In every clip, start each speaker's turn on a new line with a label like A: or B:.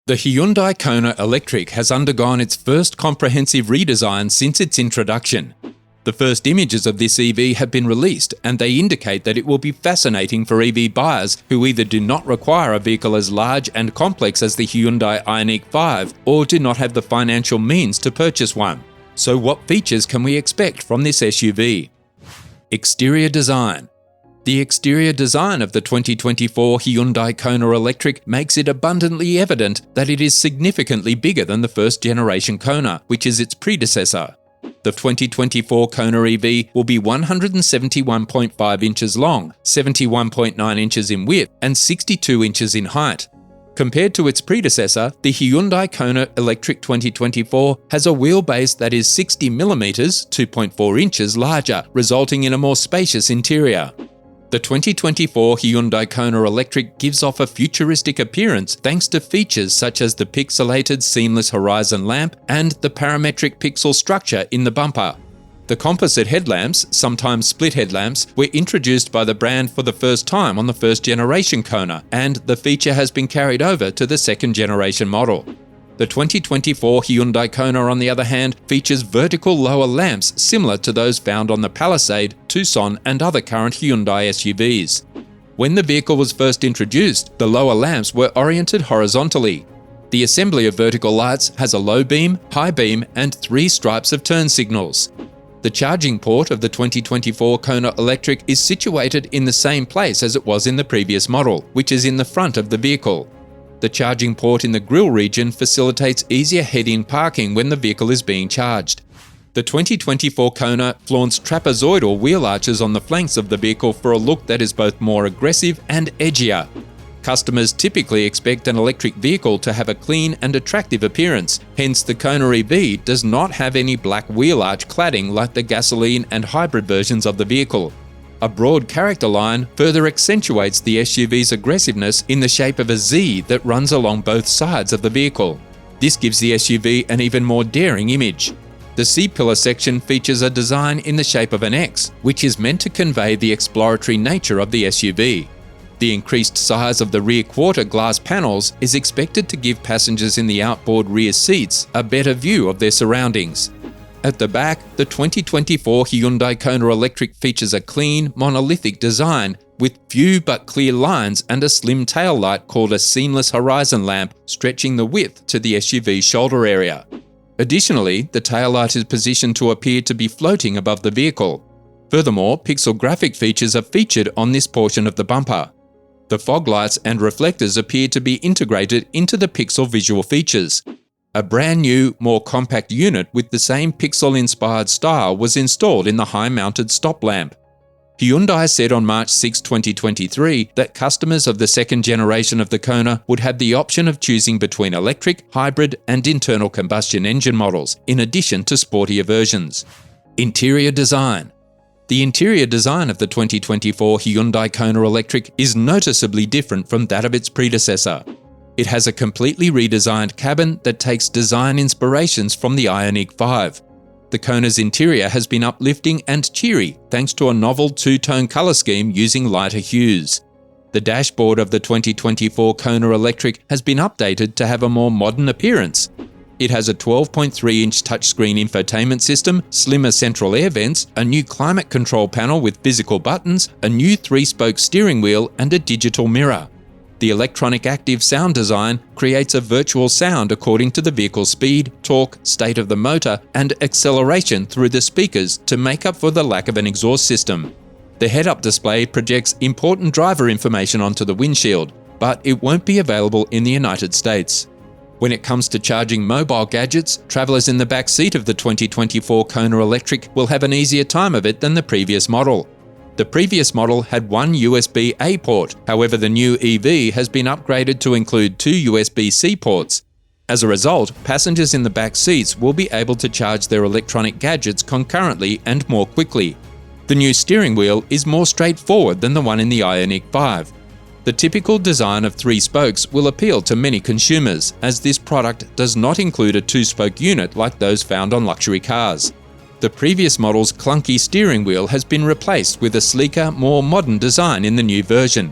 A: The Hyundai Kona Electric has undergone its first comprehensive redesign since its introduction. The first images of this EV have been released, and they indicate that it will be fascinating for EV buyers who either do not require a vehicle as large and complex as the Hyundai Ioniq 5 or do not have the financial means to purchase one. So what features can we expect from this SUV? Exterior design. The exterior design of the 2024 Hyundai Kona Electric makes it abundantly evident that it is significantly bigger than the first generation Kona, which is its predecessor. The 2024 Kona EV will be 171.5 inches long, 71.9 inches in width, and 62 inches in height. Compared to its predecessor, the Hyundai Kona Electric 2024 has a wheelbase that is 60mm, 2.4 inches larger, resulting in a more spacious interior. The 2024 Hyundai Kona Electric gives off a futuristic appearance thanks to features such as the pixelated seamless horizon lamp and the parametric pixel structure in the bumper. The composite headlamps, sometimes split headlamps, were introduced by the brand for the first time on the first generation Kona, and the feature has been carried over to the second generation model. The 2024 Hyundai Kona, on the other hand, features vertical lower lamps similar to those found on the Palisade, Tucson, and other current Hyundai SUVs. When the vehicle was first introduced, the lower lamps were oriented horizontally. The assembly of vertical lights has a low beam, high beam, and 3 stripes of turn signals. The charging port of the 2024 Kona Electric is situated in the same place as it was in the previous model, which is in the front of the vehicle. The charging port in the grille region facilitates easier head-in parking when the vehicle is being charged. The 2024 Kona flaunts trapezoidal wheel arches on the flanks of the vehicle for a look that is both more aggressive and edgier. Customers typically expect an electric vehicle to have a clean and attractive appearance, hence the Kona EV does not have any black wheel arch cladding like the gasoline and hybrid versions of the vehicle. A broad character line further accentuates the SUV's aggressiveness in the shape of a Z that runs along both sides of the vehicle. This gives the SUV an even more daring image. The C-pillar section features a design in the shape of an X, which is meant to convey the exploratory nature of the SUV. The increased size of the rear quarter glass panels is expected to give passengers in the outboard rear seats a better view of their surroundings. At the back, the 2024 Hyundai Kona Electric features a clean, monolithic design with few but clear lines and a slim tail light called a seamless horizon lamp stretching the width to the SUV's shoulder area. Additionally, the tail light is positioned to appear to be floating above the vehicle. Furthermore, pixel graphic features are featured on this portion of the bumper. The fog lights and reflectors appear to be integrated into the pixel visual features. A brand new, more compact unit with the same pixel-inspired style was installed in the high-mounted stop lamp. Hyundai said on March 6, 2023 that customers of the second generation of the Kona would have the option of choosing between electric, hybrid, and internal combustion engine models, in addition to sportier versions. Interior design. The interior design of the 2024 Hyundai Kona Electric is noticeably different from that of its predecessor. It has a completely redesigned cabin that takes design inspirations from the Ioniq 5. The Kona's interior has been uplifting and cheery thanks to a novel two-tone color scheme using lighter hues. The dashboard of the 2024 Kona Electric has been updated to have a more modern appearance. It has a 12.3-inch touchscreen infotainment system, slimmer central air vents, a new climate control panel with physical buttons, a new 3-spoke steering wheel, and a digital mirror. The electronic active sound design creates a virtual sound according to the vehicle's speed, torque, state of the motor, and acceleration through the speakers to make up for the lack of an exhaust system. The head-up display projects important driver information onto the windshield, but it won't be available in the United States. When it comes to charging mobile gadgets, travelers in the back seat of the 2024 Kona Electric will have an easier time of it than the previous model. The previous model had one USB-A port, however the new EV has been upgraded to include 2 USB-C ports. As a result, passengers in the back seats will be able to charge their electronic gadgets concurrently and more quickly. The new steering wheel is more straightforward than the one in the Ioniq 5. The typical design of 3 spokes will appeal to many consumers, as this product does not include a 2-spoke unit like those found on luxury cars. The previous model's clunky steering wheel has been replaced with a sleeker, more modern design in the new version.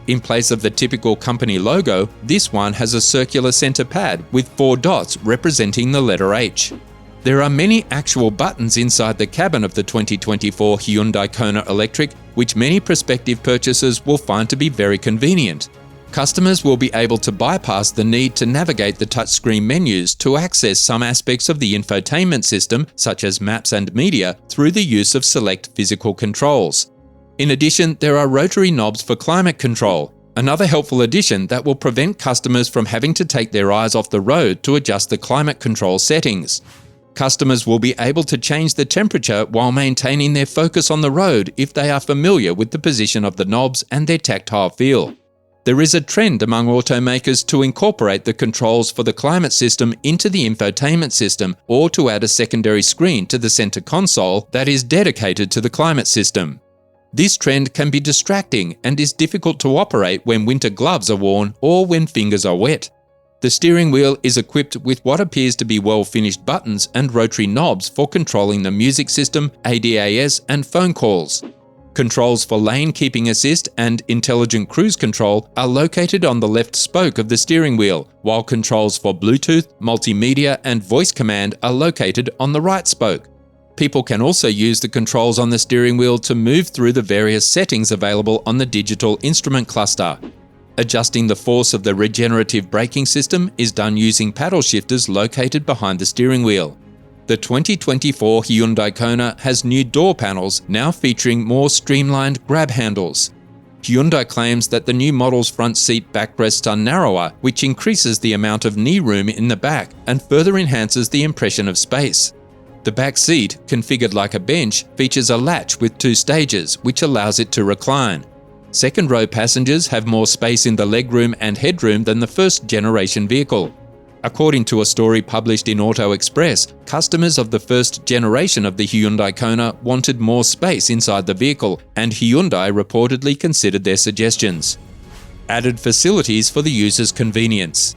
A: In place of the typical company logo, this one has a circular center pad with 4 dots representing the letter H. There are many actual buttons inside the cabin of the 2024 Hyundai Kona Electric, which many prospective purchasers will find to be very convenient. Customers will be able to bypass the need to navigate the touchscreen menus to access some aspects of the infotainment system, such as maps and media, through the use of select physical controls. In addition, there are rotary knobs for climate control, another helpful addition that will prevent customers from having to take their eyes off the road to adjust the climate control settings. Customers will be able to change the temperature while maintaining their focus on the road if they are familiar with the position of the knobs and their tactile feel. There is a trend among automakers to incorporate the controls for the climate system into the infotainment system, or to add a secondary screen to the center console that is dedicated to the climate system. This trend can be distracting and is difficult to operate when winter gloves are worn or when fingers are wet. The steering wheel is equipped with what appears to be well-finished buttons and rotary knobs for controlling the music system, ADAS, and phone calls. Controls for lane keeping assist and intelligent cruise control are located on the left spoke of the steering wheel, while controls for Bluetooth, multimedia, and voice command are located on the right spoke. People can also use the controls on the steering wheel to move through the various settings available on the digital instrument cluster. Adjusting the force of the regenerative braking system is done using paddle shifters located behind the steering wheel. The 2024 Hyundai Kona has new door panels now featuring more streamlined grab handles. Hyundai claims that the new model's front seat backrests are narrower, which increases the amount of knee room in the back and further enhances the impression of space. The back seat, configured like a bench, features a latch with 2 stages, which allows it to recline. Second-row passengers have more space in the legroom and headroom than the first-generation vehicle. According to a story published in Auto Express, customers of the first generation of the Hyundai Kona wanted more space inside the vehicle, and Hyundai reportedly considered their suggestions. Added facilities for the user's convenience.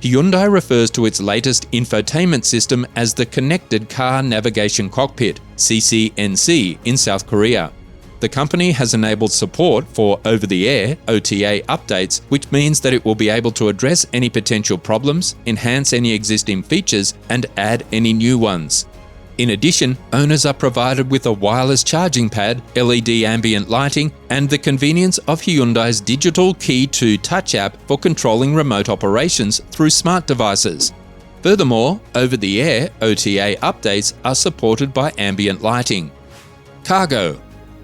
A: Hyundai refers to its latest infotainment system as the Connected Car Navigation Cockpit, CCNC, in South Korea. The company has enabled support for over-the-air (OTA) updates, which means that it will be able to address any potential problems, enhance any existing features, and add any new ones. In addition, owners are provided with a wireless charging pad, LED ambient lighting, and the convenience of Hyundai's digital Key 2 Touch app for controlling remote operations through smart devices. Furthermore, over-the-air (OTA) updates are supported by ambient lighting. Cargo.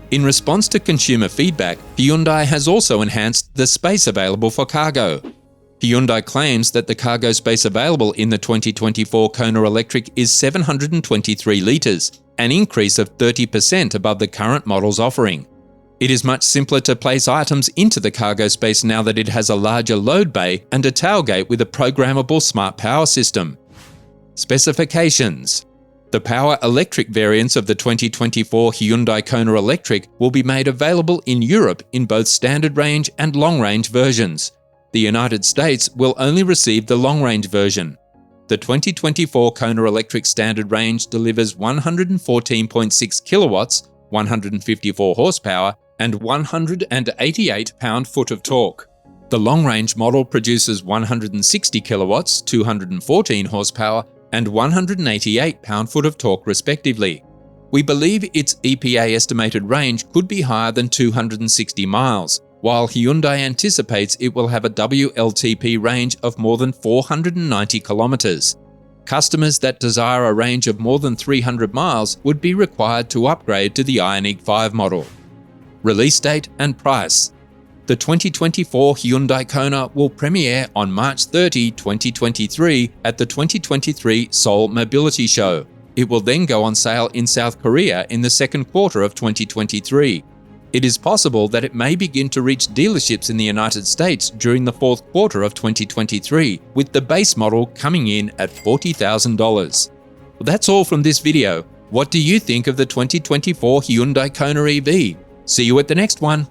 A: In response to consumer feedback, Hyundai has also enhanced the space available for cargo. Hyundai claims that the cargo space available in the 2024 Kona Electric is 723 litres, an increase of 30% above the current model's offering. It is much simpler to place items into the cargo space now that it has a larger load bay and a tailgate with a programmable smart power system. Specifications. The power electric variants of the 2024 Hyundai Kona Electric will be made available in Europe in both standard range and long-range versions. The United States will only receive the long-range version. The 2024 Kona Electric standard range delivers 114.6 kilowatts, 154 horsepower, and 188 pound-foot of torque. The long-range model produces 160 kilowatts, 214 horsepower, and 188 pound-foot of torque respectively. We believe its EPA estimated range could be higher than 260 miles, while Hyundai anticipates it will have a WLTP range of more than 490 kilometers. Customers that desire a range of more than 300 miles would be required to upgrade to the Ioniq 5 model. Release date and price. The 2024 Hyundai Kona will premiere on March 30, 2023 at the 2023 Seoul Mobility Show. It will then go on sale in South Korea in the second quarter of 2023. It is possible that it may begin to reach dealerships in the United States during the fourth quarter of 2023, with the base model coming in at $40,000. Well, that's all from this video. What do you think of the 2024 Hyundai Kona EV? See you at the next one.